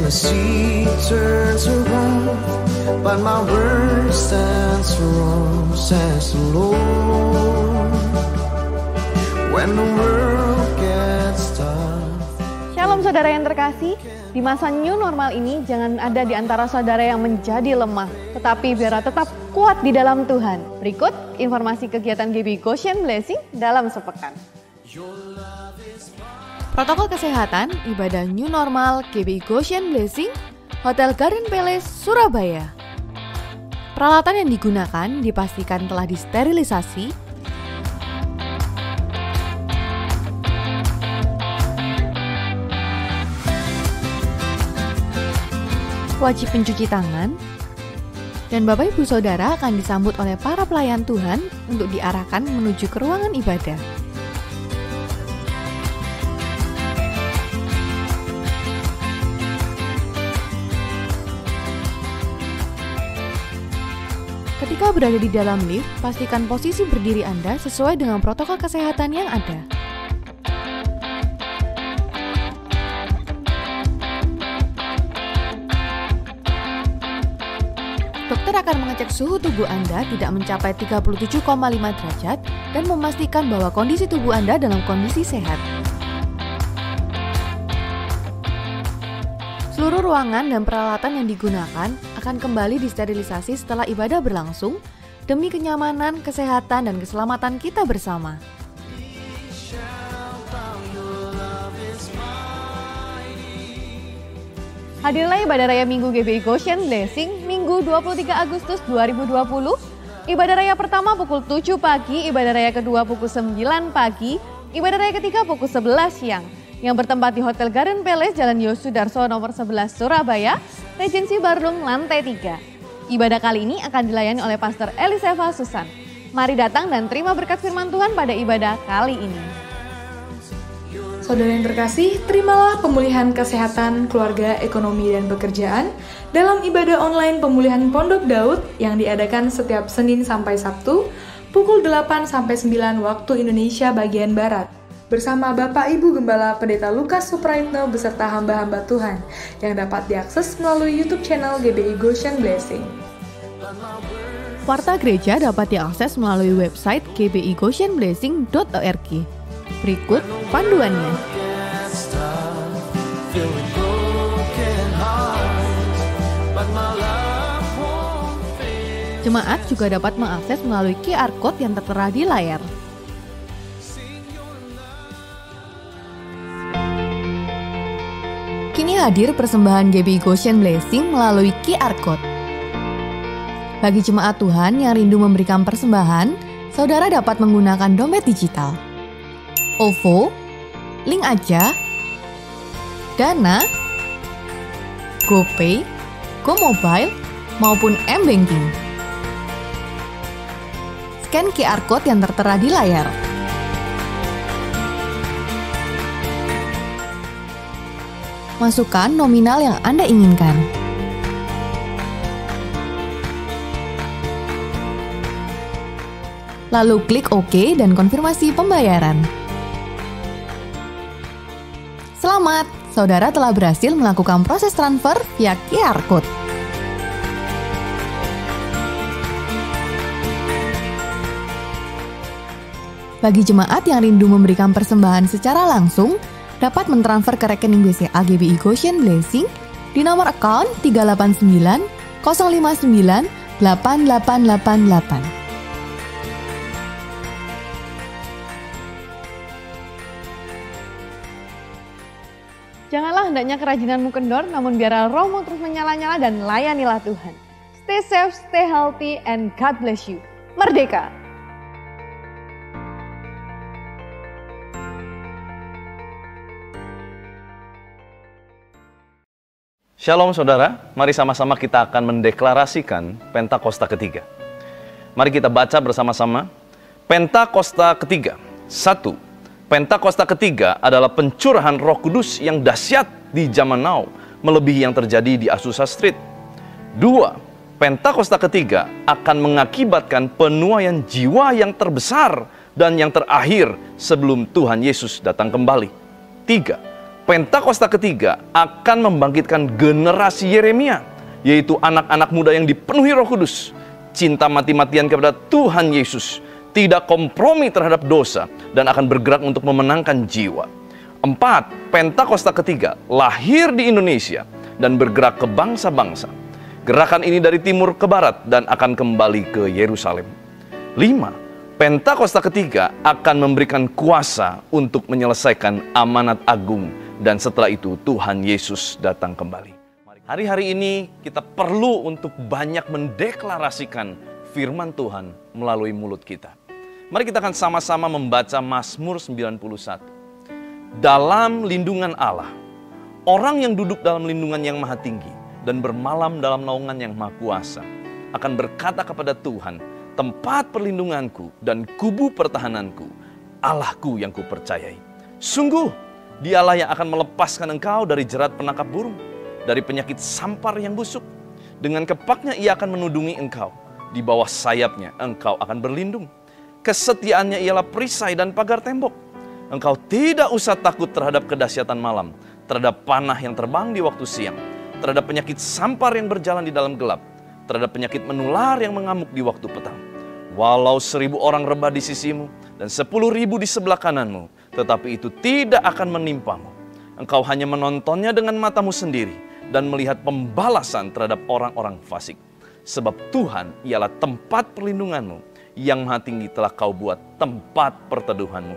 and the sea turns around, but my word stands firm, says the Lord. When the world gets tough. Shalom saudara yang terkasih, di masa new normal ini jangan ada di antara saudara yang menjadi lemah, tetapi biar tetap kuat di dalam Tuhan. Berikut informasi kegiatan GBI Goshen Blessing dalam sepekan. Protokol kesehatan ibadah new normal GBI Goshen Blessing, Hotel Garden Palace, Surabaya. Peralatan yang digunakan dipastikan telah disterilisasi. Wajib mencuci tangan. Dan Bapak Ibu Saudara akan disambut oleh para pelayan Tuhan untuk diarahkan menuju ke ruangan ibadah. Ketika berada di dalam lift, pastikan posisi berdiri Anda sesuai dengan protokol kesehatan yang ada. Dokter akan mengecek suhu tubuh Anda tidak mencapai 37,5 derajat dan memastikan bahwa kondisi tubuh Anda dalam kondisi sehat. Seluruh ruangan dan peralatan yang digunakan akan kembali disterilisasi setelah ibadah berlangsung demi kenyamanan, kesehatan, dan keselamatan kita bersama. Hadirlah ibadah raya Minggu GBI Goshen Blessing Minggu 23 Agustus 2020. Ibadah raya pertama pukul 7 pagi, ibadah raya kedua pukul 9 pagi, ibadah raya ketiga pukul 11 siang. Yang bertempat di Hotel Garden Palace, Jalan Yosudarso nomor 11 Surabaya, Regency Barlung lantai 3. Ibadah kali ini akan dilayani oleh Pastor Eliseva Susan. Mari datang dan terima berkat firman Tuhan pada ibadah kali ini. Saudara yang terkasih, terimalah pemulihan kesehatan, keluarga, ekonomi, dan pekerjaan dalam ibadah online pemulihan Pondok Daud yang diadakan setiap Senin sampai Sabtu pukul 8 sampai 9 waktu Indonesia bagian Barat. Bersama Bapak Ibu Gembala Pendeta Lukas Supraitno beserta hamba-hamba Tuhan yang dapat diakses melalui YouTube channel GBI Goshen Blessing. Warta gereja dapat diakses melalui website gbigoshenblessing.org. Berikut panduannya. Jemaat juga dapat mengakses melalui QR Code yang tertera di layar. Kini hadir persembahan GBI Goshen Blessing melalui QR Code. Bagi jemaat Tuhan yang rindu memberikan persembahan, saudara dapat menggunakan dompet digital, OVO, Link Aja, Dana, GoPay, GoMobile, maupun M-Banking. Scan QR Code yang tertera di layar. Masukkan nominal yang Anda inginkan. Lalu klik OK dan konfirmasi pembayaran. Selamat, saudara telah berhasil melakukan proses transfer via QR Code. Bagi jemaat yang rindu memberikan persembahan secara langsung, dapat mentransfer ke rekening BCA GBI Goshen Blessing di nomor account 389 059 8888. Janganlah hendaknya kerajinanmu kendor, namun biarlah rohmu terus menyala-nyala dan layanilah Tuhan. Stay safe, stay healthy, and God bless you. Merdeka! Shalom saudara, mari sama-sama kita akan mendeklarasikan Pentakosta ketiga. Mari kita baca bersama-sama. Pentakosta ketiga. 1. Pentakosta ketiga adalah pencurahan Roh Kudus yang dahsyat di zaman now, melebihi yang terjadi di Azusa Street. 2. Pentakosta ketiga akan mengakibatkan penuaian jiwa yang terbesar dan yang terakhir sebelum Tuhan Yesus datang kembali. 3. Pentakosta ketiga akan membangkitkan generasi Yeremia, yaitu anak-anak muda yang dipenuhi Roh Kudus, cinta mati-matian kepada Tuhan Yesus, tidak kompromi terhadap dosa, dan akan bergerak untuk memenangkan jiwa. 4. Pentakosta ketiga lahir di Indonesia dan bergerak ke bangsa-bangsa. Gerakan ini dari timur ke barat dan akan kembali ke Yerusalem. 5. Pentakosta ketiga akan memberikan kuasa untuk menyelesaikan amanat agung, dan setelah itu Tuhan Yesus datang kembali. Hari-hari ini kita perlu untuk banyak mendeklarasikan firman Tuhan melalui mulut kita. Mari kita akan sama-sama membaca Mazmur 91. Dalam lindungan Allah, orang yang duduk dalam lindungan yang maha tinggi dan bermalam dalam naungan yang maha kuasa akan berkata kepada Tuhan, tempat perlindunganku dan kubu pertahananku, Allahku yang kupercayai. Sungguh, Dialah yang akan melepaskan engkau dari jerat penangkap burung, dari penyakit sampar yang busuk. Dengan kepaknya ia akan menudungi engkau, di bawah sayapnya engkau akan berlindung. Kesetiaannya ialah perisai dan pagar tembok. Engkau tidak usah takut terhadap kedahsyatan malam, terhadap panah yang terbang di waktu siang, terhadap penyakit sampar yang berjalan di dalam gelap, terhadap penyakit menular yang mengamuk di waktu petang. Walau 1000 orang rebah di sisimu dan 10.000 di sebelah kananmu, tetapi itu tidak akan menimpamu. Engkau hanya menontonnya dengan matamu sendiri dan melihat pembalasan terhadap orang-orang fasik. Sebab Tuhan ialah tempat perlindunganmu, yang maha tinggi telah kau buat tempat perteduhanmu.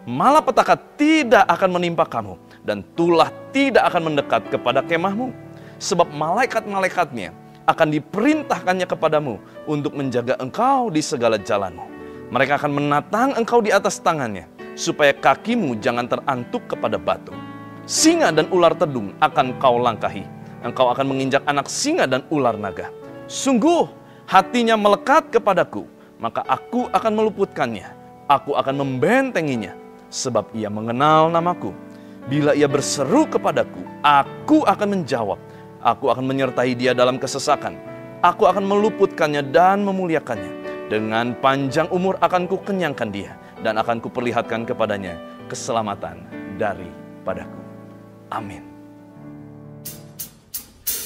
Malapetaka tidak akan menimpa kamu, dan tulah tidak akan mendekat kepada kemahmu. Sebab malaikat-malaikatnya akan diperintahkannya kepadamu untuk menjaga engkau di segala jalanmu. Mereka akan menatang engkau di atas tangannya, supaya kakimu jangan terantuk kepada batu. Singa dan ular tedung akan kau langkahi. Engkau akan menginjak anak singa dan ular naga. Sungguh, hatinya melekat kepadaku, maka aku akan meluputkannya. Aku akan membentenginya, sebab ia mengenal namaku. Bila ia berseru kepadaku, aku akan menjawab. Aku akan menyertai dia dalam kesesakan. Aku akan meluputkannya dan memuliakannya. Dengan panjang umur akan kukenyangkan dia, dan akan kuperlihatkan kepadanya keselamatan daripadaku. Amin.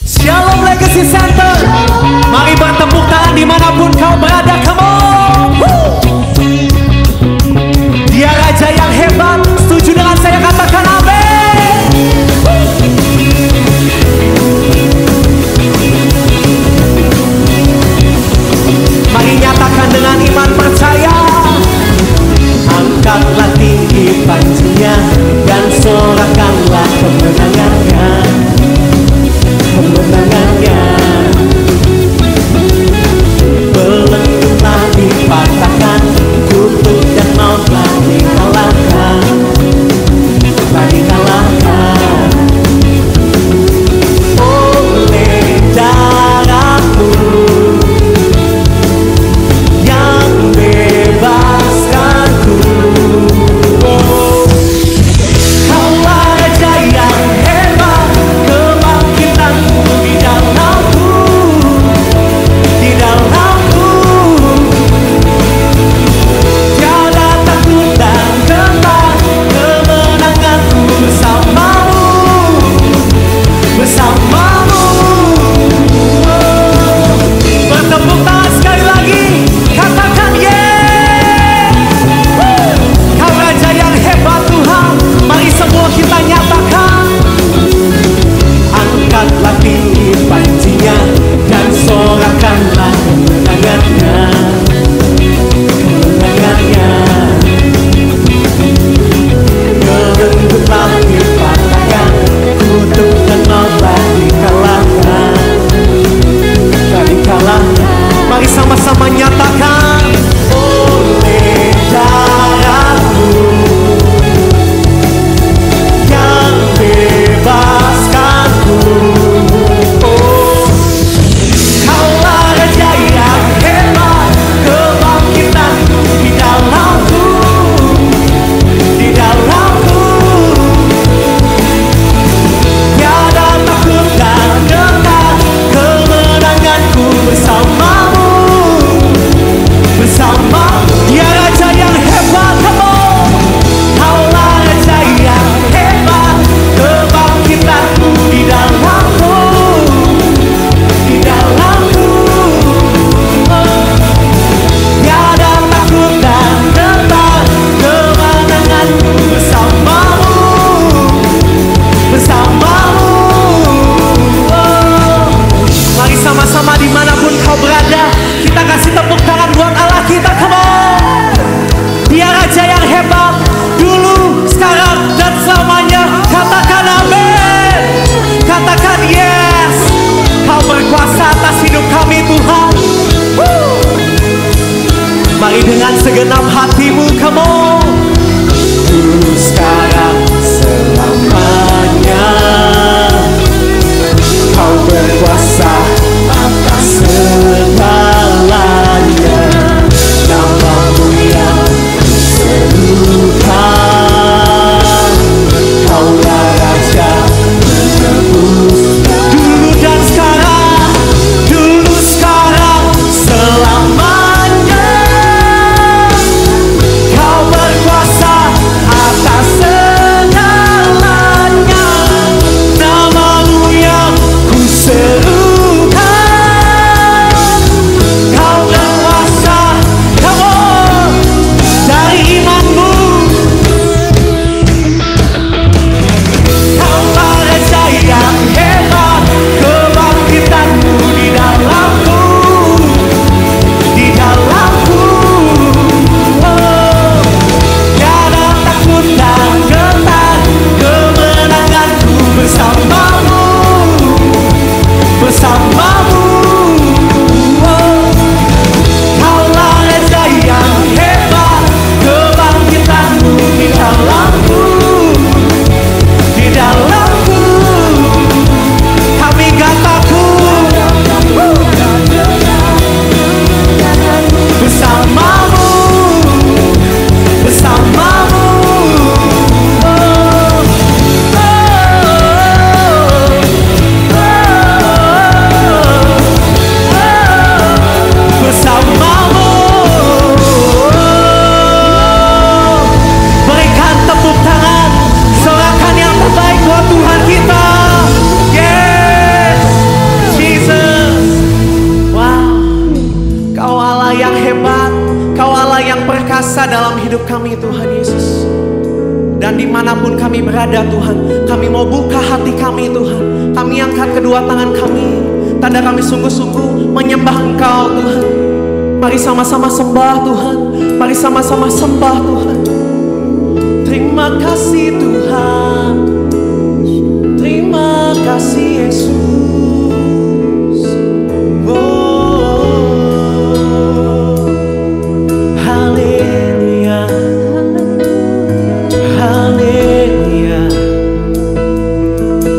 Shalom Legacy Center. Mari bertepuk tangan dimanapun kau berada. Come on. Dia Raja yang hebat. Setuju dengan saya, katakan amin. Mari nyatakan dengan iman percaya. Angkatlah tinggi panjinya dan sorakanlah kemenangannya. Kemenangannya. Belenggulah genap hatimu, come on. Dulu sekarang selamanya Kau berkuasa atas segalanya. Namamu yang serukan, Kaulah Raja menebus. Dulu dan sekarang, dulu sekarang selamanya Kau berkuasa atas segalanya. Namamu yang ku serukan, Kau berkuasa. Come on, dari imanmu Kaulah Raja yang hebat, kebangkitanmu di dalamku, di dalamku. Oh, tiada takut dan getar, kemenanganku bersamamu, bersamamu. Oh, Kaulah Raja yang hebat, kebangkitanmu di dalamku, di dalamku. Kami gak takut, bersamamu, bersamamu. Oh, bersamamu. Berikan tepuk tangan, sorakan yang terbaik buat Tuhan kita. Yes, Jesus. Wow, Kau Allah yang hebat, Kau Allah yang perkasa dalam hidup kami, Tuhan Yesus. Dan dimanapun kami berada, Tuhan, kami mau buka hati kami, Tuhan. Kami angkat kedua tangan kami, tanda kami sungguh-sungguh menyembah Engkau, Tuhan. Mari sama-sama sembah Tuhan, mari sama-sama sembah Tuhan. Terima kasih Tuhan, terima kasih Yesus. Oh, haleluya, haleluya,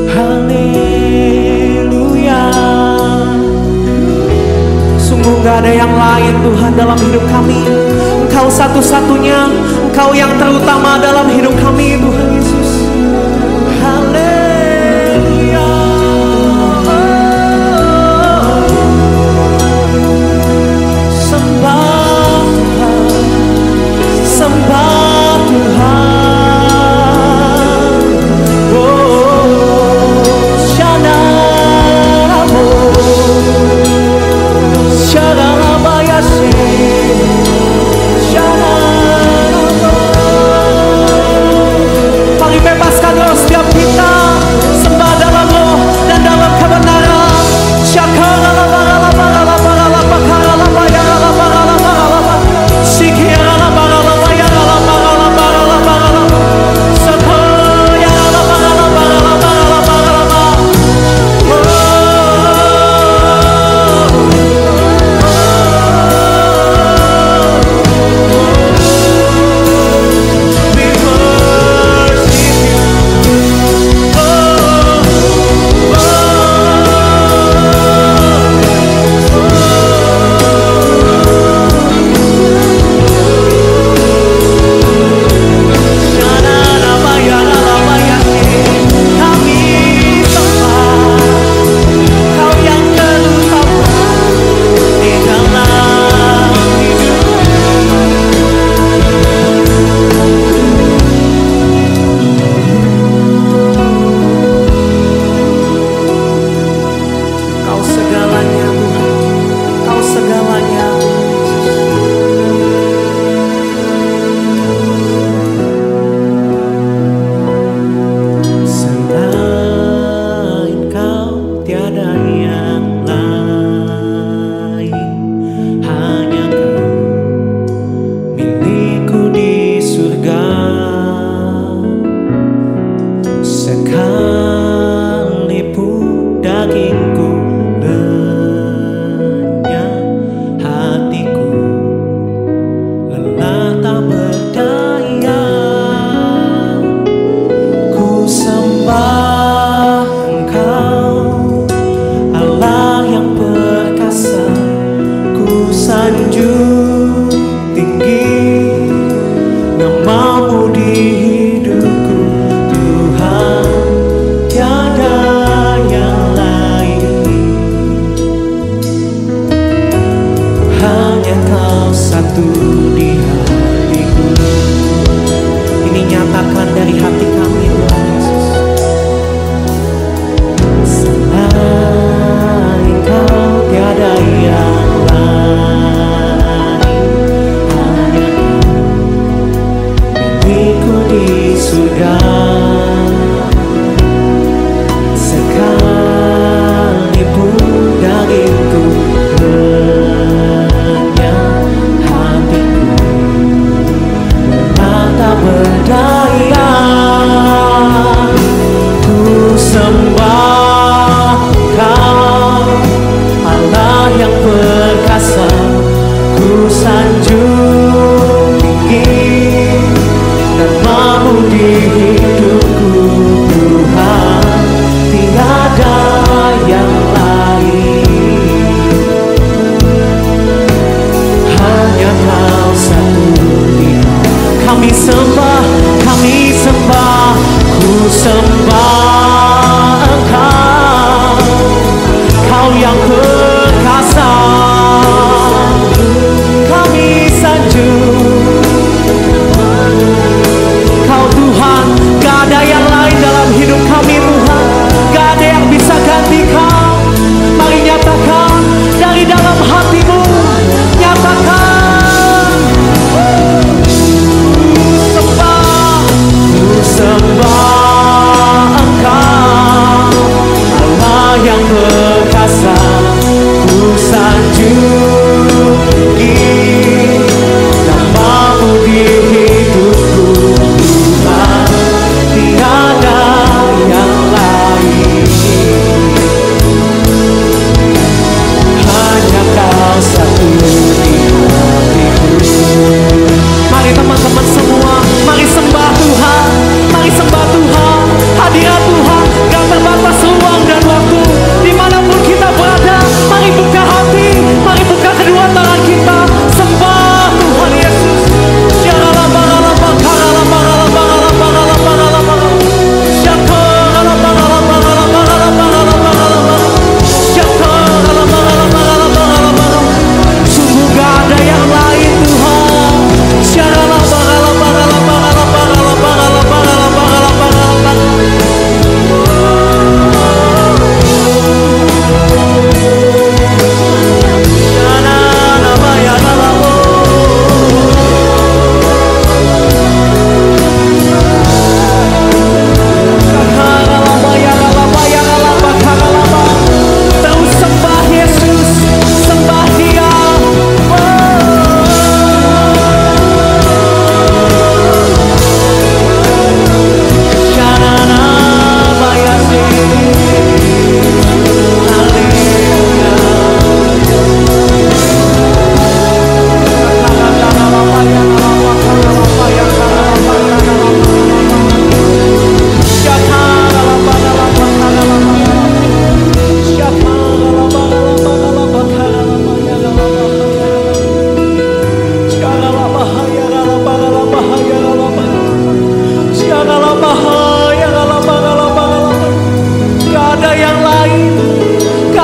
haleluya. Sungguh gak ada yang lain Tuhan dalam hidup kami. Engkau satu-satunya, Engkau yang terutama dalam hidup kami, Tuhan Yesus. Haleluya. Sembah Tuhan, sembah Tuhan. Oh, Shanaramo, Shanabayase, Shanaramo.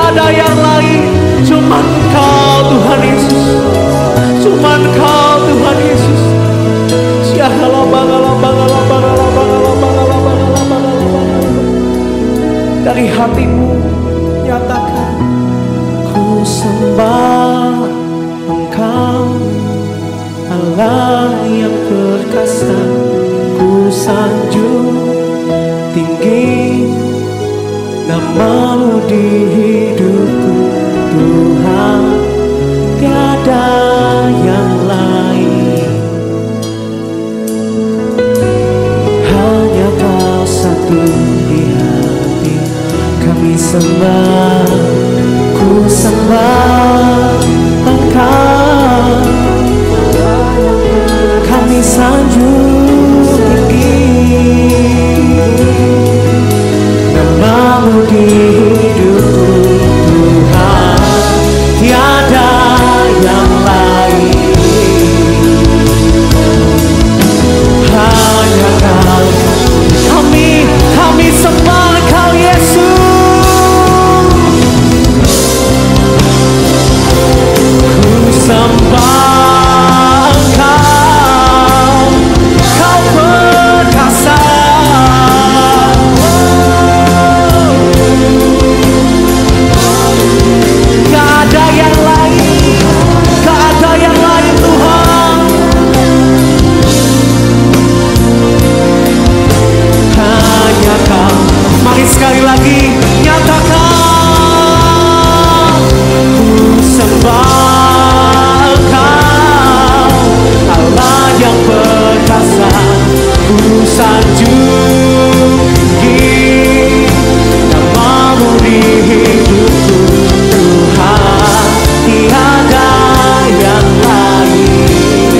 ada yang lain. Cuman Kau Tuhan Yesus, cuman Kau Tuhan Yesus. Dari hatimu nyatakan, ku sembah Engkau, Allah yang perkasa. Ku sanjung tinggi nama-Mu di hidupku, Tuhan, tiada yang lain. Hanya Kau satu di hati kami sembah. Ku sembah Engkau, kami sanjung tinggi nama-Mu di hidupku, Tuhan, tiada yang lain. Hanya Kau, kami sembah Kau Yesus. Ku sembah Engkau, Kau perkasa. Gak ada yang lain, gak ada yang lain Tuhan. Hanya Kau. Mari sekali lagi nyatakan, ku sembah Engkau, Allah yang perkasa. Ku sanjung tinggi nama-Mu di hidupku, Tuhan, tiada yang lain.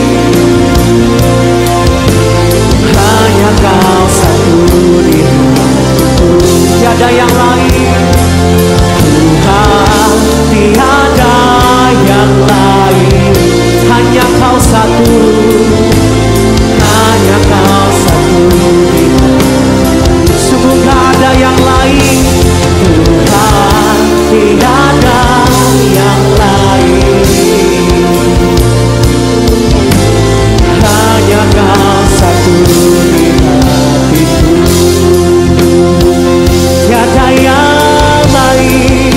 Hanya Kau satu di hatiku, tiada yang lain. Tuhan, tiada yang lain. Hanya Kau satu, hanya Kau satu di hatiku. Sungguh gak ada yang lain. Tuhan, tiada yang lain. Hanya Kau satu di hatiku, tiada yang lain,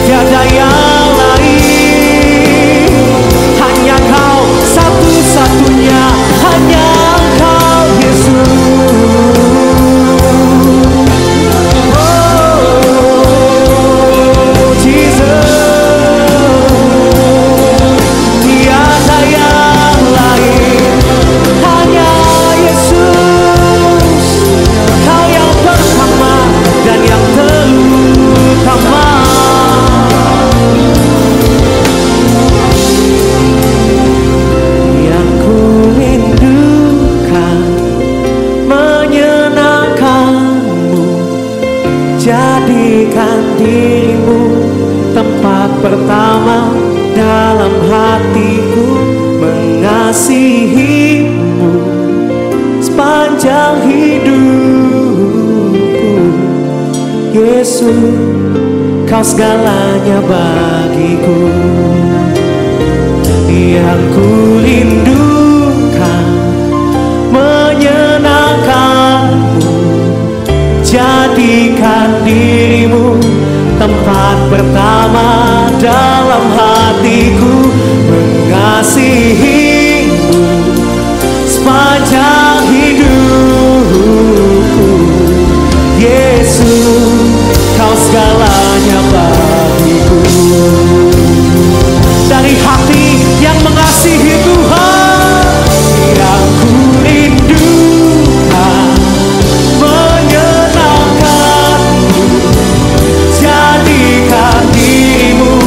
tiada yang lain. Hanya Kau satu-satunya, hanya Kau Yesus. Oh Jesus, tiada yang lain, hanya Yesus. Kau yang pertama dan yang terutama. Yang ku rindukan menyenangkan-Mu, jadikan diri-Mu tempat pertama dalam hatiku, mengasihi-Mu sepanjang hidupku. Yesus, Kau segalanya bagiku. Yang ku rindukan menyenangkan-Mu, jadikan diri-Mu tempat pertama dalam hatiku, mengasihi-Mu sepanjang hidupku. Yesus, Kau segalanya bagiku. Dari hati yang mengasihi Tuhan, yang ku rindukan menyenangkan-Mu, jadikan diri-Mu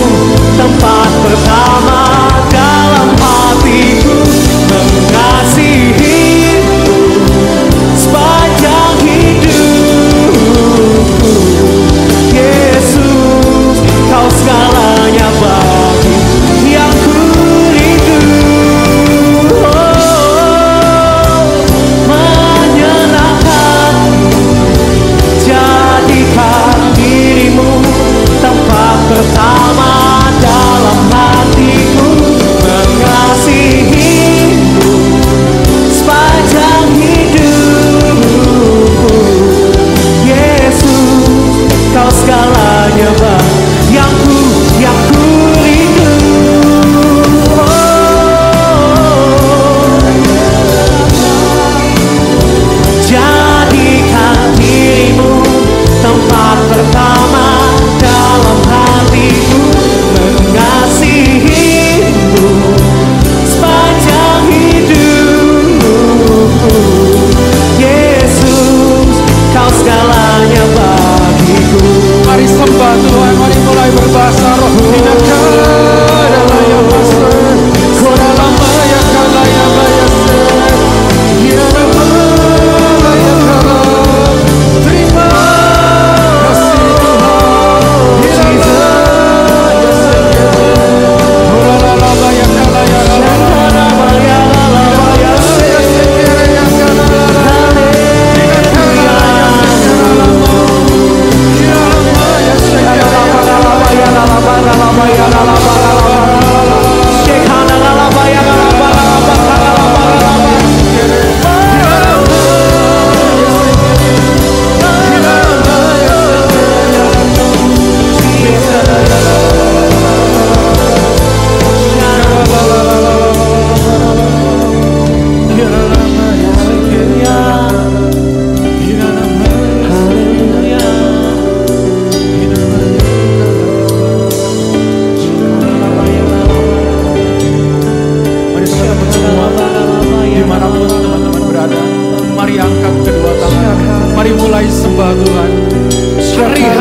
tempat pertama dalam hatiku, mengasihi-Mu sepanjang hidupku. Yesus, Kau segalanya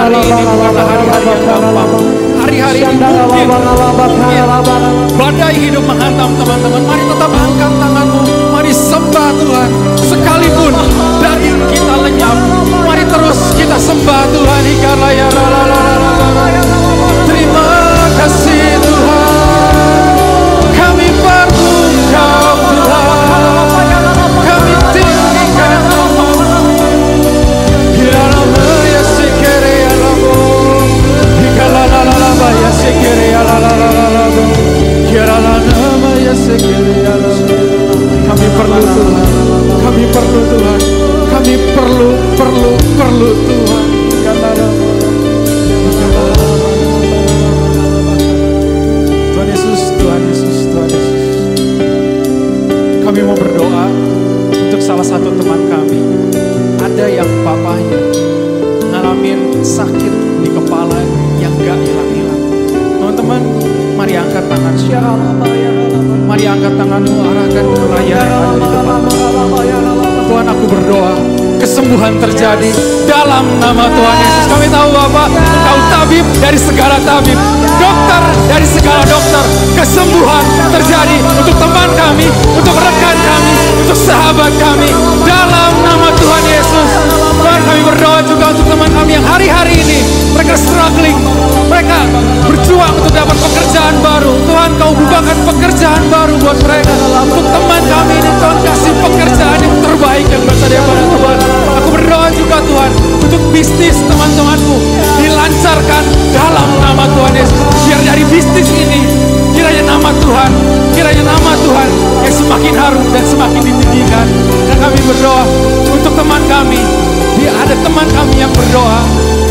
hari ini bukanlah hari-hari yang gampang. Hari-hari ini mungkin badai hidup menghantam teman-teman. Mari tetap angkat tanganmu. Mari sembah Tuhan. Sekalipun daging kita lenyap, mari terus kita sembah Tuhan. Terima kasih Tuhan. Kami perlu Kau Tuhan. Kami tinggikan nama-Mu. Kami perlu Tuhan. Kami perlu Tuhan. Kami perlu Tuhan. Tuhan Yesus, Tuhan Yesus, Tuhan Yesus. Kami mau berdoa untuk salah satu teman kami. Ada yang papahnya ngalamin sakit di kepala yang gak hilang-hilang. Teman-teman, mari angkat tangan. Mari angkat tanganmu, arahkan raya di depan. Tuhan, aku berdoa kesembuhan terjadi dalam nama Tuhan Yesus. Kami tahu Bapa, Engkau tabib dari segala tabib, dokter dari segala dokter. Kesembuhan terjadi untuk teman kami, untuk rekan kami, untuk sahabat kami, dalam nama Tuhan Yesus. Tuhan, kami berdoa juga untuk teman kami yang hari-hari ini mereka struggling, mereka berjuang untuk dapat pekerjaan baru. Tuhan, Kau bukakan pekerjaan baru buat mereka. Untuk teman kami ini, Tuhan kasih pekerjaan yang terbaik yang berasal daripada Tuhan. Aku berdoa juga Tuhan untuk bisnis teman-temanku dilancarkan dalam nama Tuhan Yesus. Biar dari bisnis ini kiranya nama Tuhan yang semakin harum dan semakin ditinggikan. Dan kami berdoa untuk teman kami. Ada teman kami yang berdoa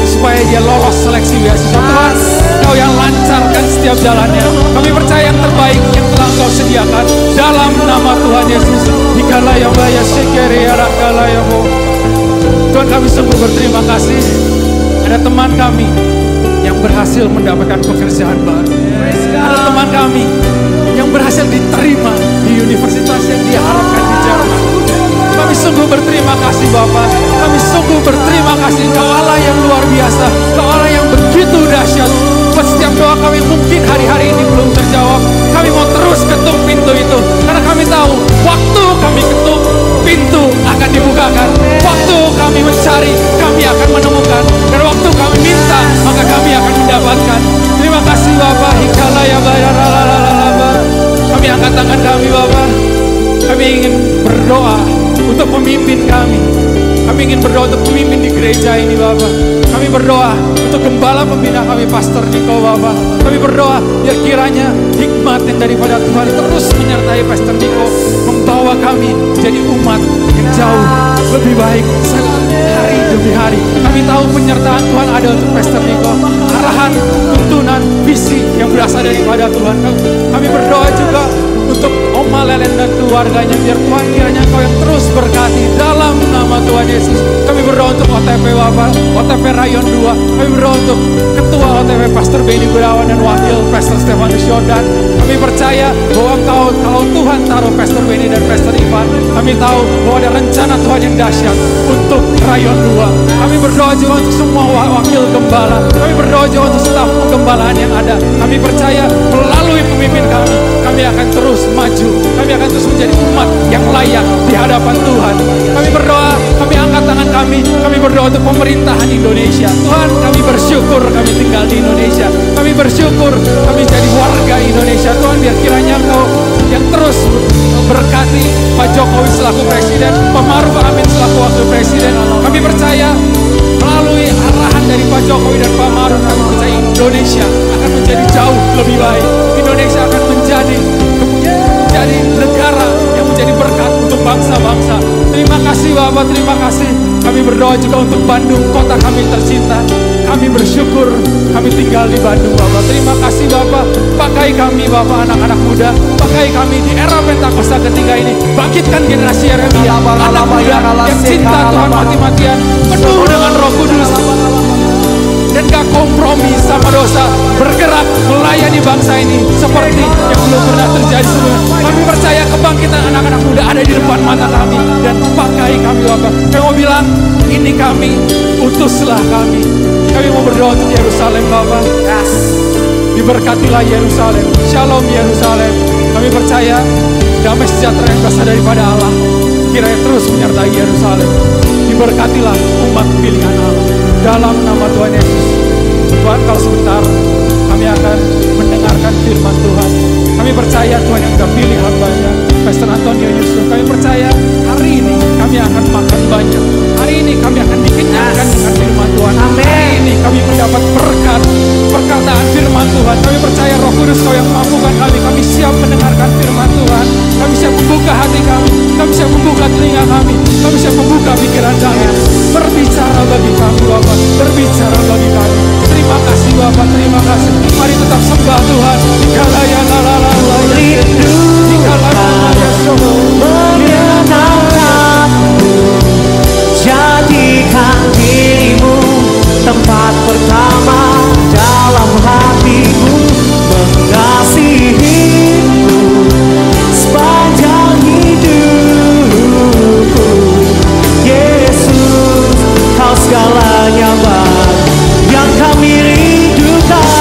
supaya dia lolos seleksi beasiswa. Tuhan, Kau yang lancarkan setiap jalannya. Kami percaya yang terbaik yang telah Kau sediakan dalam nama Tuhan Yesus. Tuhan, kami sungguh berterima kasih. Ada teman kami yang berhasil mendapatkan pekerjaan baru. Ada teman kami yang berhasil diterima di universitas yang dia harapkan di Jerman. Kami sungguh berterima kasih Bapa. Kami sungguh berterima kasih Engkau Allah yang luar biasa. Engkau Allah yang begitu dahsyat. Buat setiap doa kami mungkin hari-hari ini belum terjawab, kami mau terus ketuk pintu itu. Karena kami tahu waktu kami ketuk, pintu akan dibukakan. Waktu kami mencari, kami akan menemukan. Dan waktu kami minta, maka kami akan mendapatkan. Terima kasih Bapa. Kami angkat tangan kami Bapa. Kami ingin berdoa untuk pemimpin kami. Kami ingin berdoa untuk pemimpin di gereja ini Bapa. Kami berdoa untuk gembala pembina kami Pastor Niko Bapa. Kami berdoa biar kiranya hikmat yang daripada Tuhan terus menyertai Pastor Niko, membawa kami jadi umat yang jauh lebih baik hari demi hari. Kami tahu penyertaan Tuhan ada untuk Pastor Niko, arahan, tuntunan, visi yang berasal daripada Tuhan. Kami berdoa juga untuk Oma Lelen dan keluarganya, biar Tuhan kiranya Kau yang terus berkati dalam nama Tuhan Yesus. Kami berdoa untuk OTP Bapak, OTP Rayon 2. Kami berdoa untuk Ketua OTP Pastor Benny Gunawan dan Wakil Pastor Stefanus Yordan. Kami percaya bahwa kalau Tuhan taruh Pastor Benny dan Pastor Ivan, kami tahu bahwa ada rencana Tuhan yang dahsyat untuk Rayon 2. Kami berdoa juga untuk semua wakil gembala. Kami berdoa juga untuk staf penggembalaan yang ada. Kami percaya melalui pemimpin kami akan terus maju. Kami akan terus menjadi umat yang layak di hadapan Tuhan. Kami berdoa, kami angkat tangan kami berdoa untuk pemerintahan Indonesia. Tuhan, kami bersyukur kami tinggal di Indonesia. Kami bersyukur kami jadi warga Indonesia. Tuhan, biar kiranya Engkau yang terus berkati Pak Jokowi selaku Presiden, Pak Maruf Amin selaku Wakil Presiden. Kami percaya melalui arahan dari Pak Jokowi dan Pak Maruf, kami percaya Indonesia akan menjadi jauh lebih baik. Indonesia akan menjadi negara yang menjadi berkat untuk bangsa-bangsa. Terima kasih Bapak, terima kasih. Kami berdoa juga untuk Bandung, kota kami tercinta. Kami bersyukur kami tinggal di Bandung Bapak. Terima kasih Bapak. Pakai kami Bapak, anak-anak muda. Pakai kami di era Pentakosta ketiga ini. Bangkitkan generasi Yeremia, anak muda yang cinta Tuhan mati-matian, penuh dengan Roh Kudus dan gak kompromi sama dosa, bergerak melayani bangsa ini seperti yang belum pernah terjadi sebelumnya. Kami percaya kebangkitan anak-anak muda ada di depan mata kami, dan pakai kami Bapak. Kami mau bilang, ini kami, utuslah kami. Kami mau berdoa untuk Yerusalem Bapak. Diberkatilah Yerusalem. Shalom Yerusalem. Kami percaya damai sejahtera yang berasal daripada Allah kiranya terus menyertai Yerusalem. Diberkatilah umat pilihan Allah. Dalam nama Tuhan Yesus. Tuhan, kalau sebentar kami akan mendengarkan firman Tuhan. Kami percaya Tuhan yang sudah pilih hambanya, Pastor Antonio Yusuf. Kami percaya hari ini kami akan makan banyak. Hari ini kami akan dikenyangkan dengan firman Tuhan. Hari ini kami mendapat berkat perkataan firman Tuhan. Kami percaya Roh Kudus Kau yang mampukan kami. Kami siap mendengarkan firman Tuhan. Kami siap membuka hati kami. Kami siap membuka telinga kami. Kami siap membuka pikiran kami. Berbicara bagi kami Bapak. Berbicara bagi kami. Terima kasih Bapak. Terima kasih. Mari tetap sembah Tuhan. Jadikan dirimu tempat pertama dalam hatiku, mengasihimu sepanjang hidupku. Yesus, Kau segalanya Bapa yang kami rindukan.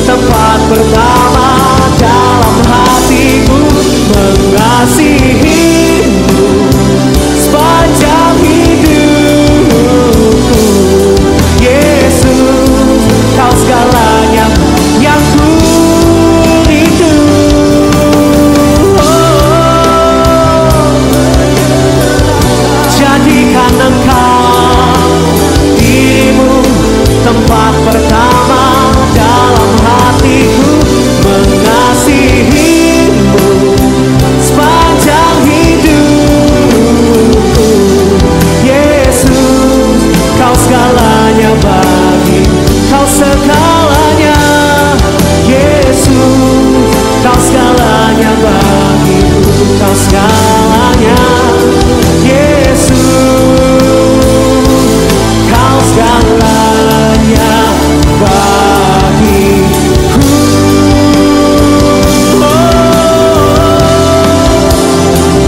Tempat pertama dalam hatiku, mengasihimu sepanjang hidupku. Yesus, Kau segalanya yang ku rindu. Jadikan Engkau dirimu tempat pertama dalam hatiku, mengasihimu sepanjang hidupku. Yesus, Kau segalanya bagi, Kau segalanya. Yesus, Kau segalanya bagiku, Kau segalanya. Yesus, Kau segalanya bagiku.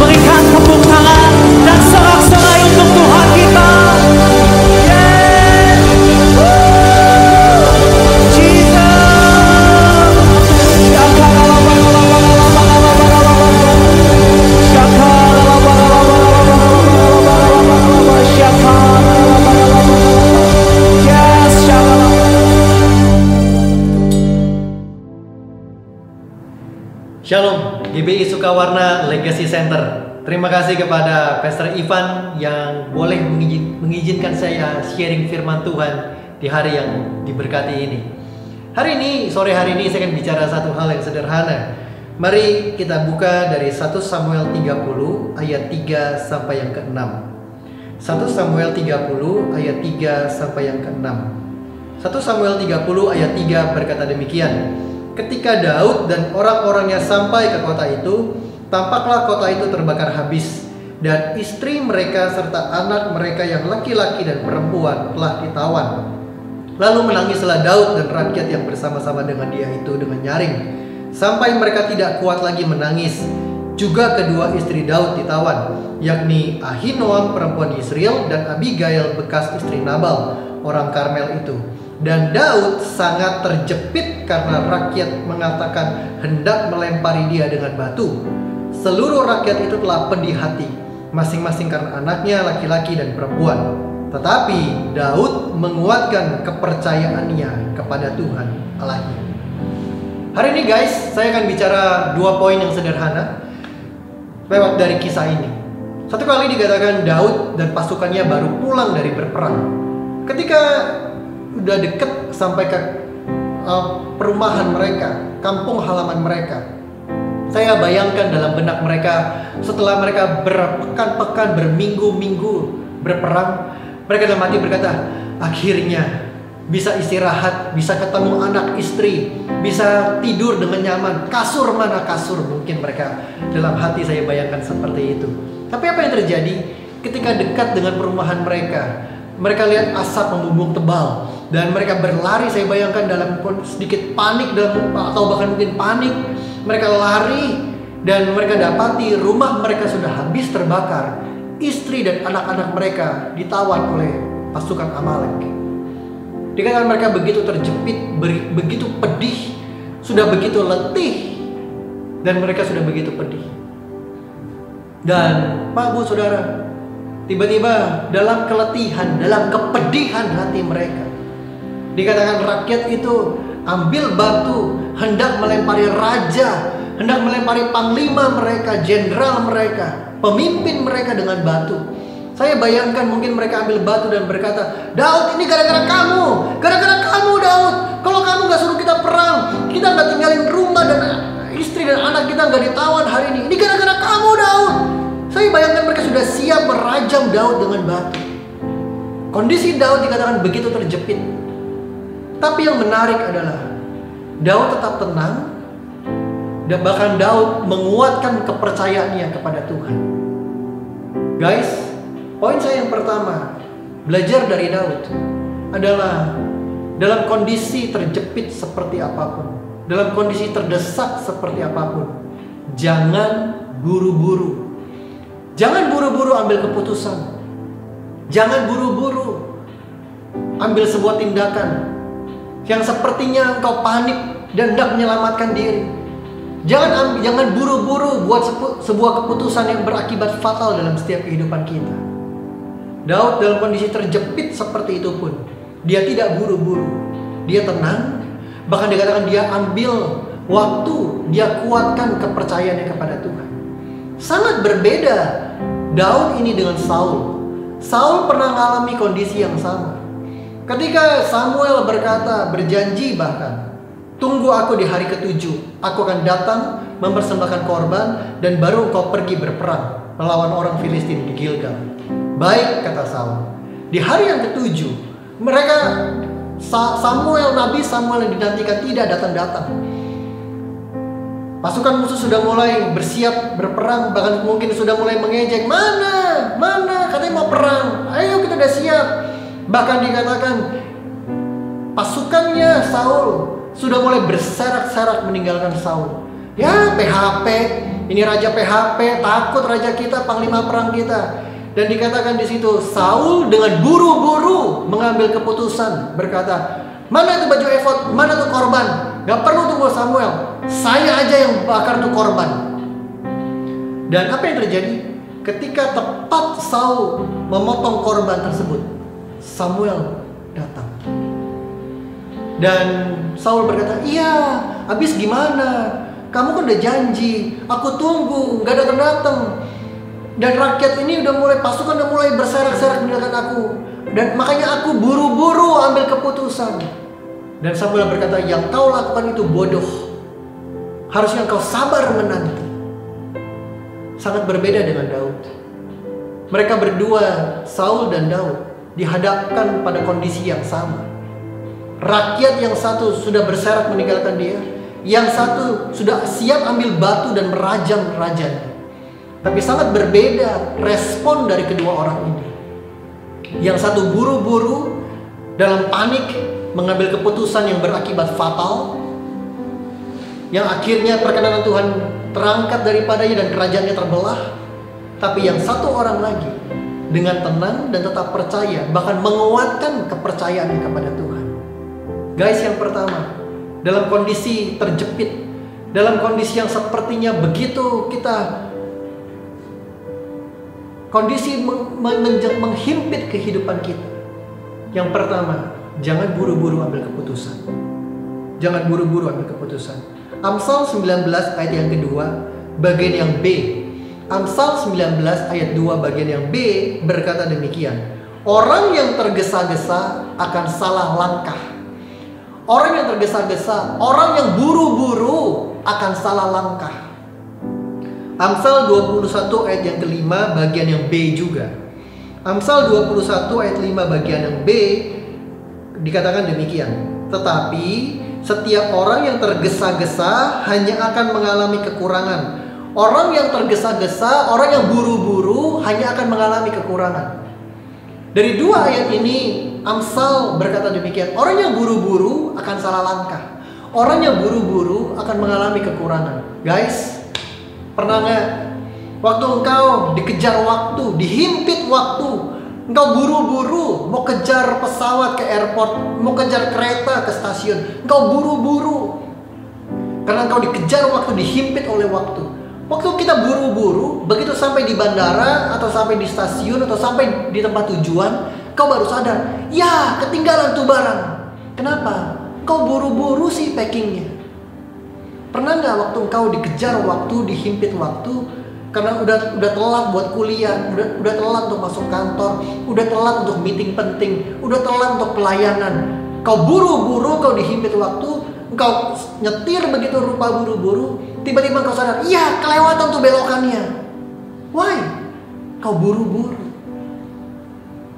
Berikan tepuk tangan dan sorak-sorai untuk Tuhan kita. Shalom, GBI Sukawarna Legacy Center. Terima kasih kepada Pastor Ivan yang boleh mengizinkan saya sharing firman Tuhan di hari yang diberkati ini. Hari ini, sore hari ini saya akan bicara satu hal yang sederhana. Mari kita buka dari 1 Samuel 30 ayat 3 sampai yang ke-6. 1 Samuel 30 ayat 3 sampai yang ke-6. 1 Samuel 30 ayat 3 berkata demikian. Ketika Daud dan orang-orangnya sampai ke kota itu, tampaklah kota itu terbakar habis, dan istri mereka serta anak mereka yang laki-laki dan perempuan telah ditawan. Lalu menangislah Daud dan rakyat yang bersama-sama dengan dia itu dengan nyaring, sampai mereka tidak kuat lagi menangis. Juga kedua istri Daud ditawan, yakni Ahinoam perempuan Yisrael dan Abigail bekas istri Nabal orang Karmel itu. Dan Daud sangat terjepit karena rakyat mengatakan hendak melempari dia dengan batu. Seluruh rakyat itu telah pedih hati, masing-masing karena anaknya laki-laki dan perempuan. Tetapi Daud menguatkan kepercayaannya kepada Tuhan Allahnya. Hari ini guys, saya akan bicara 2 poin yang sederhana lewat dari kisah ini. Satu kali dikatakan Daud dan pasukannya baru pulang dari berperang. Ketika udah deket sampai ke perumahan mereka, kampung halaman mereka, saya bayangkan dalam benak mereka setelah mereka berpekan-pekan, berminggu-minggu berperang, mereka dalam hati berkata, akhirnya bisa istirahat, bisa ketemu anak istri, bisa tidur dengan nyaman. Kasur mana kasur, mungkin mereka dalam hati saya bayangkan seperti itu. Tapi apa yang terjadi ketika dekat dengan perumahan mereka? Mereka lihat asap membumbung tebal dan mereka berlari, saya bayangkan dalam sedikit panik atau bahkan mungkin panik. Mereka lari Dan mereka dapati rumah mereka sudah habis terbakar. Istri dan anak-anak mereka ditawan oleh pasukan Amalek. Dikatakan mereka begitu terjepit, begitu pedih, sudah begitu letih, dan mereka sudah begitu pedih. Dan Pak Bu Saudara, tiba-tiba dalam keletihan, dalam kepedihan hati mereka, dikatakan rakyat itu ambil batu, hendak melempari raja, hendak melempari panglima mereka, jenderal mereka, pemimpin mereka dengan batu. Saya bayangkan mungkin mereka ambil batu dan berkata, Daud, ini gara-gara kamu, Daud. Kalau kamu gak suruh kita perang, kita gak tinggalin rumah dan istri dan anak kita gak ditawan hari ini. Ini gara-gara kamu, Daud. Saya bayangkan mereka sudah siap merajam Daud dengan batu. Kondisi Daud dikatakan begitu terjepit. Tapi yang menarik adalah Daud tetap tenang, dan bahkan Daud menguatkan kepercayaannya kepada Tuhan. Guys, poin saya yang pertama, belajar dari Daud adalah dalam kondisi terjepit seperti apapun, dalam kondisi terdesak seperti apapun, jangan buru-buru. Jangan buru-buru ambil keputusan. Jangan buru-buru ambil sebuah tindakan yang sepertinya engkau panik dan hendak menyelamatkan diri. Jangan buru-buru buat sebuah keputusan yang berakibat fatal dalam setiap kehidupan kita. Daud dalam kondisi terjepit seperti itu pun, dia tidak buru-buru. Dia tenang, bahkan dikatakan dia ambil waktu, dia kuatkan kepercayaannya kepada Tuhan. Sangat berbeda Daud ini dengan Saul. Saul pernah mengalami kondisi yang sama. Ketika Samuel berjanji bahkan, tunggu aku di hari ke-7, aku akan datang mempersembahkan korban dan baru kau pergi berperang melawan orang Filistin di Gilgal. Baik, kata Saul. Di hari yang ke-7, Nabi Samuel yang dinantikan tidak datang-datang. Pasukan musuh sudah mulai bersiap berperang, bahkan mungkin sudah mulai mengejek, mana, katanya mau perang, ayo kita udah siap. Bahkan dikatakan pasukannya Saul sudah mulai berserak-serak meninggalkan Saul. Ya, PHP, ini raja PHP, takut raja kita, panglima perang kita. Dan dikatakan di situ Saul dengan buru-buru mengambil keputusan, berkata, mana itu baju efod, mana tuh korban? Gak perlu tunggu Samuel, saya aja yang bakar tuh korban. Dan apa yang terjadi? Ketika tepat Saul memotong korban tersebut, Samuel datang. Dan Saul berkata, iya, habis gimana? Kamu kan udah janji, aku tunggu, gak datang-datang. Dan rakyat ini udah mulai, pasukan udah mulai berserak-serak meninggalkan aku. Dan makanya aku buru-buru ambil keputusan. Dan Samuel berkata, yang kau lakukan itu bodoh. Harusnya kau sabar menanti. Sangat berbeda dengan Daud. Mereka berdua, Saul dan Daud, dihadapkan pada kondisi yang sama. Rakyat yang satu sudah berserak meninggalkan dia, yang satu sudah siap ambil batu dan merajam rajanya. Tapi sangat berbeda respon dari kedua orang ini. Yang satu buru-buru dalam panik mengambil keputusan yang berakibat fatal, yang akhirnya perkenan Tuhan terangkat daripadanya dan kerajaannya terbelah. Tapi yang satu orang lagi dengan tenang dan tetap percaya, bahkan menguatkan kepercayaannya kepada Tuhan. Guys, yang pertama, dalam kondisi terjepit, dalam kondisi yang sepertinya begitu kita, kondisi menghimpit kehidupan kita. Yang pertama, jangan buru-buru ambil keputusan. Jangan buru-buru ambil keputusan. Amsal 19 ayat yang kedua, bagian yang B. Amsal 19 ayat 2 bagian yang B berkata demikian. Orang yang tergesa-gesa akan salah langkah. Orang yang tergesa-gesa, orang yang buru-buru akan salah langkah. Amsal 21 ayat yang kelima bagian yang B juga. Amsal 21 ayat 5 bagian yang B dikatakan demikian. Tetapi setiap orang yang tergesa-gesa hanya akan mengalami kekurangan. Orang yang tergesa-gesa, orang yang buru-buru hanya akan mengalami kekurangan. Dari dua ayat ini Amsal berkata demikian. Orang yang buru-buru akan salah langkah. Orang yang buru-buru akan mengalami kekurangan. Guys, Pernah nggak? Waktu engkau dikejar waktu, dihimpit waktu, engkau buru-buru mau kejar pesawat ke airport, mau kejar kereta ke stasiun, engkau buru-buru karena engkau dikejar waktu, dihimpit oleh waktu. Waktu kita buru-buru, begitu sampai di bandara atau sampai di stasiun atau sampai di tempat tujuan, kau baru sadar, ya ketinggalan tuh barang. Kenapa? Kau buru-buru sih packingnya. Pernah nggak waktu engkau dikejar waktu, dihimpit waktu, karena udah telat buat kuliah, udah telat untuk masuk kantor, udah telat untuk meeting penting, udah telat untuk pelayanan. Kau buru-buru, kau dihimpit waktu, engkau nyetir begitu rupa buru-buru, tiba-tiba kau sadar, iya kelewatan tuh belokannya. Why? Kau buru-buru.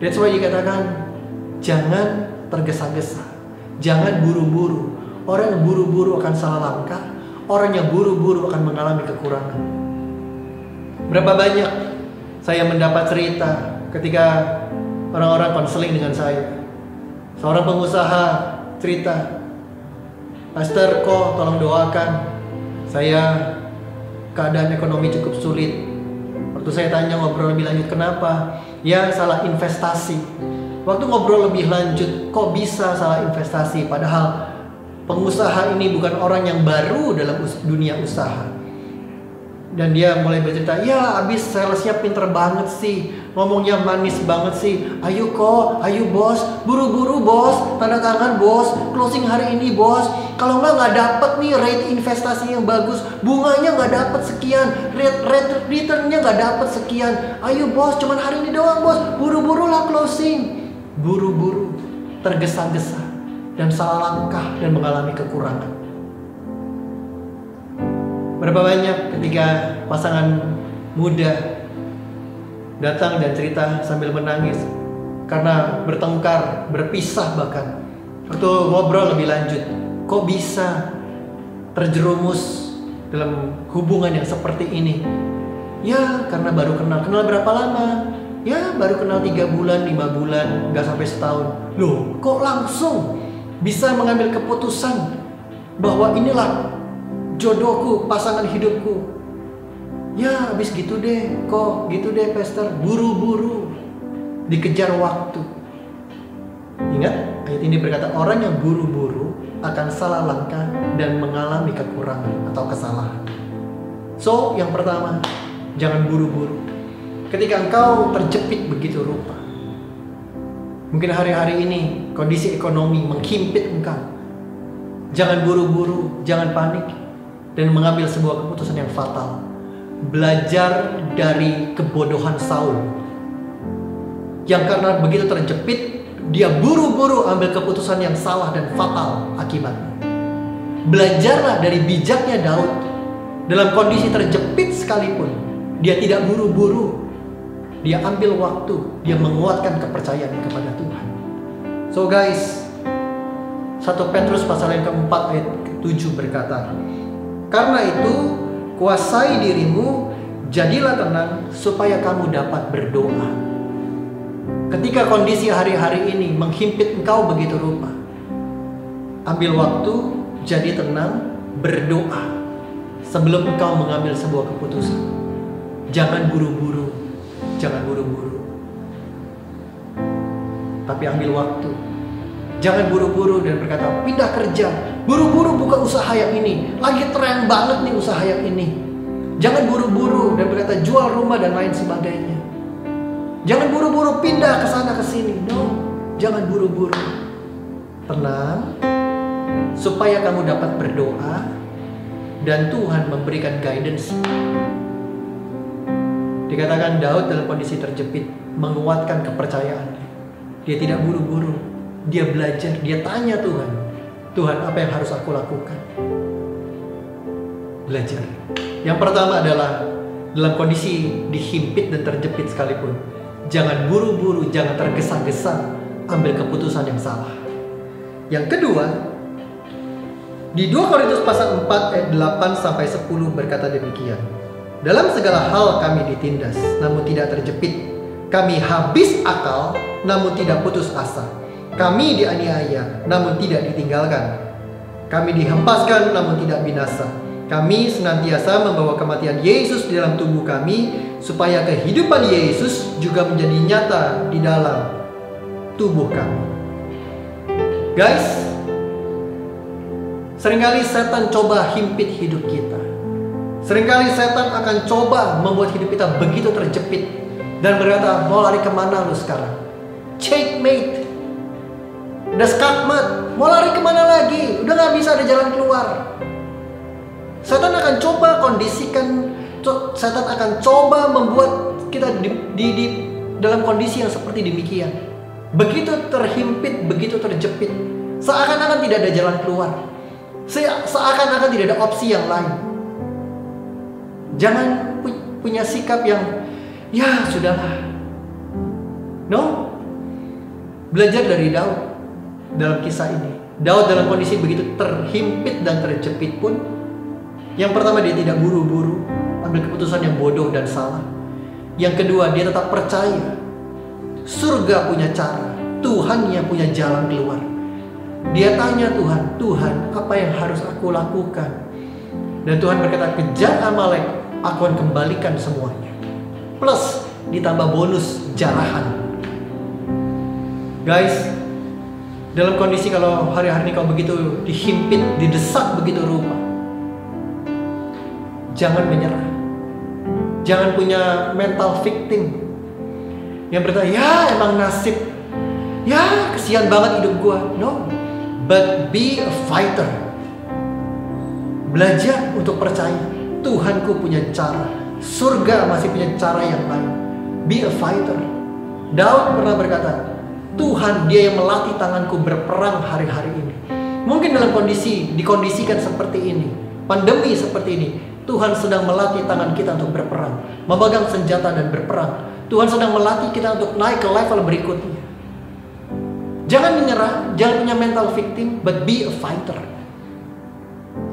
That's why dikatakan, jangan tergesa-gesa, jangan buru-buru. Orang yang buru-buru akan salah langkah, orang yang buru-buru akan mengalami kekurangan. Berapa banyak saya mendapat cerita ketika orang-orang konseling dengan saya. Seorang pengusaha cerita, "Pastor, kok tolong doakan. Saya keadaan ekonomi cukup sulit." Waktu saya tanya ngobrol lebih lanjut, kenapa? Ya salah investasi. Waktu ngobrol lebih lanjut, kok bisa salah investasi? Padahal pengusaha ini bukan orang yang baru dalam dunia usaha. Dan dia mulai bercerita, ya abis salesnya pinter banget sih, ngomongnya manis banget sih. Ayo kok, ayo bos, buru-buru bos, tanda tangan bos, closing hari ini bos. Kalau nggak dapet nih rate investasi yang bagus, bunganya nggak dapet sekian, rate returnnya nggak dapet sekian. Ayo bos, cuman hari ini doang bos, buru-buru lah closing. Buru-buru, tergesa-gesa, dan salah langkah dan mengalami kekurangan. Berapa banyak ketika pasangan muda datang dan cerita sambil menangis karena bertengkar, berpisah bahkan. Waktu ngobrol lebih lanjut, kok bisa terjerumus dalam hubungan yang seperti ini? Ya karena baru kenal berapa lama? Ya baru kenal 3 bulan, 5 bulan, gak sampai setahun. Loh kok langsung bisa mengambil keputusan bahwa inilah jodohku, pasangan hidupku. Ya habis gitu deh, kok gitu deh pastor, buru-buru, dikejar waktu. Ingat, ayat ini berkata orang yang buru-buru akan salah langkah dan mengalami kekurangan atau kesalahan. So, yang pertama, jangan buru-buru. Ketika engkau terjepit begitu rupa, mungkin hari-hari ini kondisi ekonomi menghimpit engkau, jangan buru-buru, jangan panik dan mengambil sebuah keputusan yang fatal. Belajar dari kebodohan Saul, yang karena begitu terjepit, dia buru-buru ambil keputusan yang salah dan fatal akibatnya. Belajarlah dari bijaknya Daud. Dalam kondisi terjepit sekalipun, dia tidak buru-buru. Dia ambil waktu, dia menguatkan kepercayaan kepada Tuhan. So guys, 1 Petrus pasal yang keempat ayat 7 berkata, karena itu, kuasai dirimu, jadilah tenang, supaya kamu dapat berdoa. Ketika kondisi hari-hari ini menghimpit engkau begitu rupa, ambil waktu, jadi tenang, berdoa, sebelum engkau mengambil sebuah keputusan. Jangan buru-buru, jangan buru-buru. Tapi ambil waktu. Jangan buru-buru dan berkata, pindah kerja, buru-buru buka usaha yang ini, lagi tren banget nih usaha yang ini. Jangan buru-buru dan berkata jual rumah dan lain sebagainya. Jangan buru-buru pindah ke sana ke sini. No, jangan buru-buru. Tenang, supaya kamu dapat berdoa dan Tuhan memberikan guidance. Dikatakan Daud dalam kondisi terjepit menguatkan kepercayaannya. Dia tidak buru-buru. Dia belajar, dia tanya Tuhan, Tuhan apa yang harus aku lakukan? Belajar. Yang pertama adalah dalam kondisi dihimpit dan terjepit sekalipun, jangan buru-buru, jangan tergesa-gesa ambil keputusan yang salah. Yang kedua, di 2 Korintus pasal 4 ayat 8-10 berkata demikian. Dalam segala hal kami ditindas, namun tidak terjepit. Kami habis akal, namun tidak putus asa. Kami dianiaya, namun tidak ditinggalkan. Kami dihempaskan, namun tidak binasa. Kami senantiasa membawa kematian Yesus di dalam tubuh kami, supaya kehidupan Yesus juga menjadi nyata di dalam tubuh kami. Guys, seringkali setan coba himpit hidup kita. Seringkali setan akan coba membuat hidup kita begitu terjepit dan berkata, mau lari kemana lu sekarang? Checkmate. Udah skakmat, mau lari kemana lagi? Udah gak bisa ada jalan keluar. Setan akan coba kondisikan, setan akan coba membuat kita di dalam kondisi yang seperti demikian. Begitu terhimpit, begitu terjepit. Seakan-akan tidak ada jalan keluar. Seakan-akan tidak ada opsi yang lain. Jangan punya sikap yang, ya sudahlah. No. Belajar dari Daud dalam kisah ini. Daud dalam kondisi begitu terhimpit dan terjepit pun, yang pertama dia tidak buru-buru ambil keputusan yang bodoh dan salah. Yang kedua, dia tetap percaya surga punya cara, Tuhan yang punya jalan keluar. Dia tanya Tuhan, Tuhan apa yang harus aku lakukan? Dan Tuhan berkata, kejar Amalek, aku akan kembalikan semuanya. Plus ditambah bonus jarahan. Guys, dalam kondisi kalau hari-hari ini kau begitu dihimpit, didesak begitu rupa, jangan menyerah. Jangan punya mental victim yang berkata, ya emang nasib, ya kesian banget hidup gua. No, but be a fighter. Belajar untuk percaya Tuhanku punya cara, surga masih punya cara yang lain. Be a fighter. Daud pernah berkata, Tuhan dia yang melatih tanganku berperang hari-hari ini. Mungkin dalam dikondisikan seperti ini, pandemi seperti ini, Tuhan sedang melatih tangan kita untuk berperang, memegang senjata dan berperang. Tuhan sedang melatih kita untuk naik ke level berikutnya. Jangan menyerah, jangan punya mental victim, but be a fighter.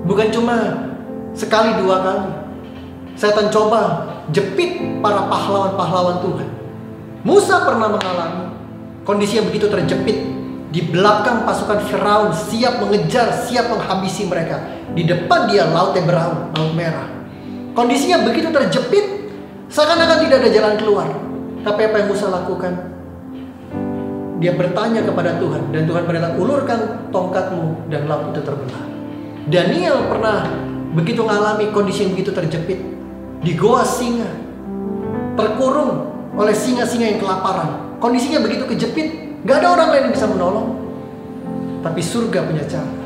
Bukan cuma sekali dua kali. Setan coba jepit para pahlawan-pahlawan Tuhan. Musa pernah mengalami kondisi yang begitu terjepit. Di belakang pasukan Firaun, siap mengejar, siap menghabisi mereka. Di depan dia lautnya beraun, laut merah. Kondisinya begitu terjepit, seakan-akan tidak ada jalan keluar. Tapi apa yang Musa lakukan? Dia bertanya kepada Tuhan, dan Tuhan berkata, ulurkan tongkatmu, dan laut itu terbelah. Daniel pernah begitu mengalami kondisi yang begitu terjepit. Di goa singa, terkurung oleh singa-singa yang kelaparan. Kondisinya begitu kejepit, gak ada orang lain yang bisa menolong. Tapi surga punya cara.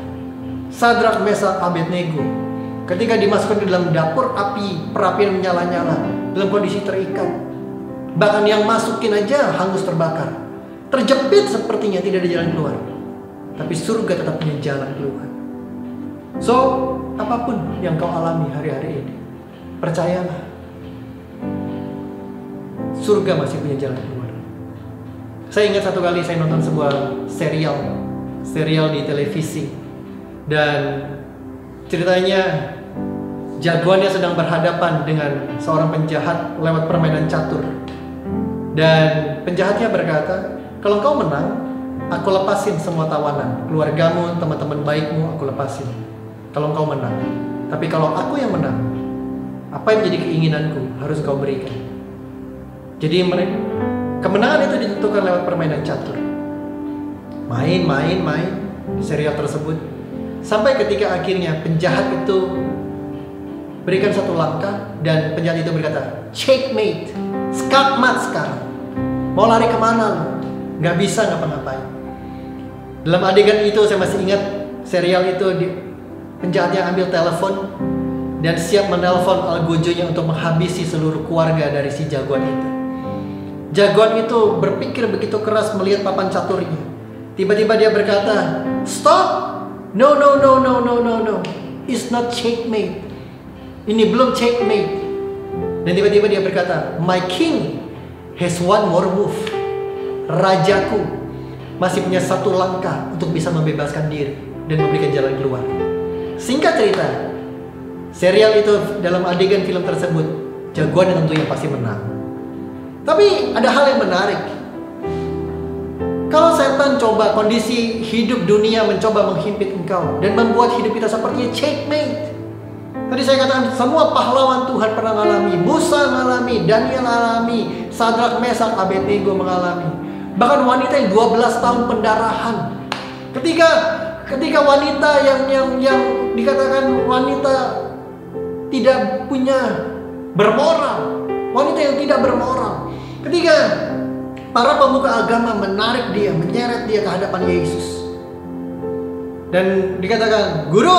Sadrak, Mesak, Abednego ketika dimasukkan ke dalam dapur api, perapian menyala-nyala, dalam kondisi terikat. Bahkan yang masukin aja hangus terbakar. Terjepit sepertinya, tidak ada jalan keluar. Tapi surga tetap punya jalan keluar. So, apapun yang kau alami hari-hari ini, percayalah, surga masih punya jalan keluar. Saya ingat satu kali saya nonton sebuah serial di televisi, dan ceritanya jagoannya sedang berhadapan dengan seorang penjahat lewat permainan catur. Dan penjahatnya berkata, kalau kau menang, aku lepasin semua tawanan, keluargamu, teman-teman baikmu aku lepasin. Kalau kau menang. Tapi kalau aku yang menang, apa yang menjadi keinginanku harus kau berikan. Jadi kemenangan itu ditentukan lewat permainan catur. Main di serial tersebut, sampai ketika akhirnya penjahat itu berikan satu langkah, dan penjahat itu berkata, checkmate, skakmat sekarang. Mau lari kemana lu? Gak bisa ngapa-ngapain. Dalam adegan itu saya masih ingat serial itu, penjahatnya ambil telepon dan siap menelpon algojonya untuk menghabisi seluruh keluarga dari si jagoan itu. Jagoan itu berpikir begitu keras melihat papan caturnya. Tiba-tiba dia berkata, stop! No. It's not checkmate. Ini belum checkmate. Dan tiba-tiba dia berkata, my king has one more move. Rajaku masih punya satu langkah untuk bisa membebaskan diri dan memberikan jalan keluar. Singkat cerita, serial itu dalam adegan film tersebut, jagoan yang tentunya pasti menang. Tapi ada hal yang menarik. Kalau setan coba, kondisi hidup dunia mencoba menghimpit engkau dan membuat hidup kita sepertinya checkmate, Tadi saya katakan semua pahlawan Tuhan pernah mengalami. Musa mengalami, Daniel mengalami, Sadrak, Mesak, Abednego mengalami. Bahkan wanita yang 12 tahun pendarahan. Ketika wanita yang dikatakan wanita tidak punya bermoral, wanita yang tidak bermoral. Ketika para pemuka agama menarik dia, menyeret dia ke hadapan Yesus. Dan dikatakan, "Guru,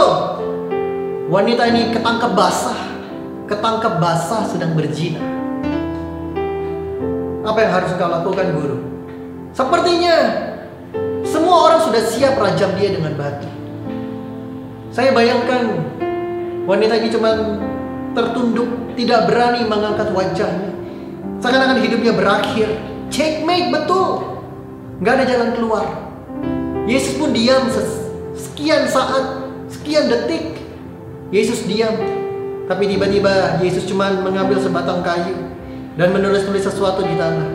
wanita ini ketangkep basah sedang berzina. Apa yang harus engkau lakukan, Guru?" Sepertinya semua orang sudah siap rajam dia dengan batu. Saya bayangkan wanita ini cuma tertunduk, tidak berani mengangkat wajahnya. Seakan-akan hidupnya berakhir. Checkmate, betul. Gak ada jalan keluar. Yesus pun diam sekian saat, sekian detik. Yesus diam. Tapi tiba-tiba Yesus cuma mengambil sebatang kayu dan menulis-nulis sesuatu di tanah.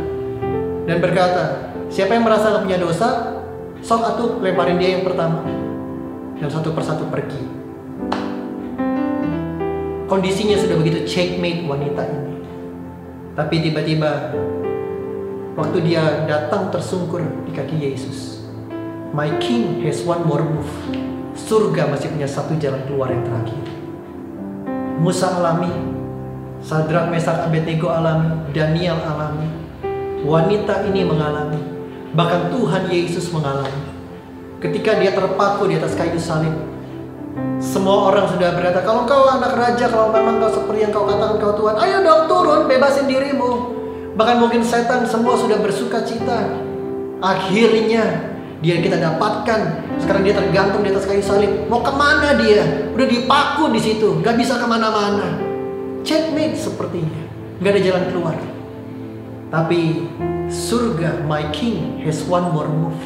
Dan berkata, "Siapa yang merasa gak punya dosa, sok atuh lemparin dia yang pertama." Dan satu persatu pergi. Kondisinya sudah begitu checkmate wanita ini. Tapi tiba-tiba waktu dia datang tersungkur di kaki Yesus, "My king has one more move." Surga masih punya satu jalan keluar yang terakhir. Musa alami, Sadrak, Mesak, Abednego alami, Daniel alami, wanita ini mengalami, bahkan Tuhan Yesus mengalami. Ketika dia terpaku di atas kayu salib, semua orang sudah berkata, "Kalau kau anak raja, kalau memang kau seperti yang kau katakan kau Tuhan, ayo dong turun, bebasin dirimu." Bahkan mungkin setan semua sudah bersuka cita. Akhirnya dia kita dapatkan. Sekarang dia tergantung di atas kayu salib. Mau kemana dia? Udah dipaku di situ, gak bisa kemana-mana. Checkmate sepertinya, gak ada jalan keluar. Tapi surga, my king has one more move.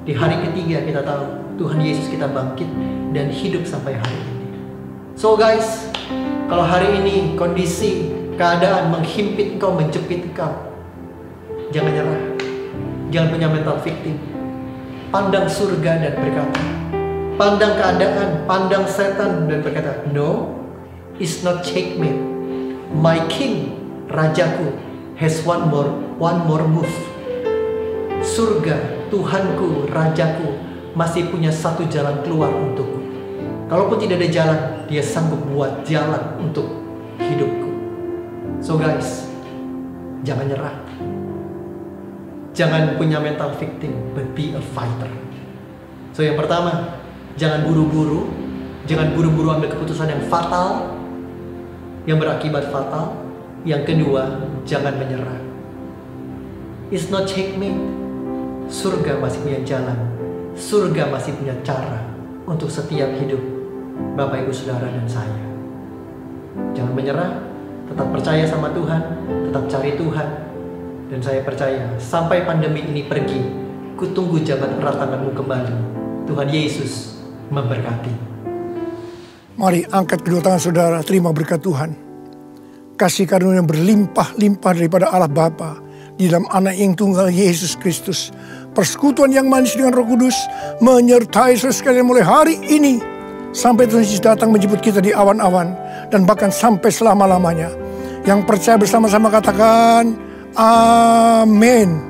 Di hari ketiga kita tahu Tuhan Yesus kita bangkit dan hidup sampai hari ini. So guys, kalau hari ini kondisi keadaan menghimpit engkau, menjepit engkau, jangan nyerah. Jangan punya mental victim. Pandang surga dan berkata, pandang keadaan, pandang setan dan berkata, "No, it's not checkmate. My king, rajaku, has one more move." Surga, Tuhanku, rajaku masih punya satu jalan keluar untukku. Kalaupun tidak ada jalan, dia sanggup buat jalan untuk hidupku. So guys, jangan nyerah. Jangan punya mental victim, but be a fighter. So yang pertama, jangan buru-buru. Jangan buru-buru ambil keputusan yang fatal, yang berakibat fatal. Yang kedua, jangan menyerah. It's not checkmate. Surga masih punya jalan. Surga masih punya cara untuk setiap hidup Bapak, Ibu, Saudara, dan saya. Jangan menyerah. Tetap percaya sama Tuhan. Tetap cari Tuhan. Dan saya percaya sampai pandemi ini pergi, kutunggu jabat erat tanganmu kembali. Tuhan Yesus memberkati. Mari angkat kedua tangan saudara, terima berkat Tuhan. Kasih karunia yang berlimpah-limpah daripada Allah Bapa di dalam Anak yang tunggal Yesus Kristus. Persekutuan yang manis dengan Roh Kudus menyertai saudara sekalian mulai hari ini sampai Tuhan Yesus datang menjemput kita di awan-awan dan bahkan sampai selama-lamanya. Yang percaya bersama-sama katakan, amin.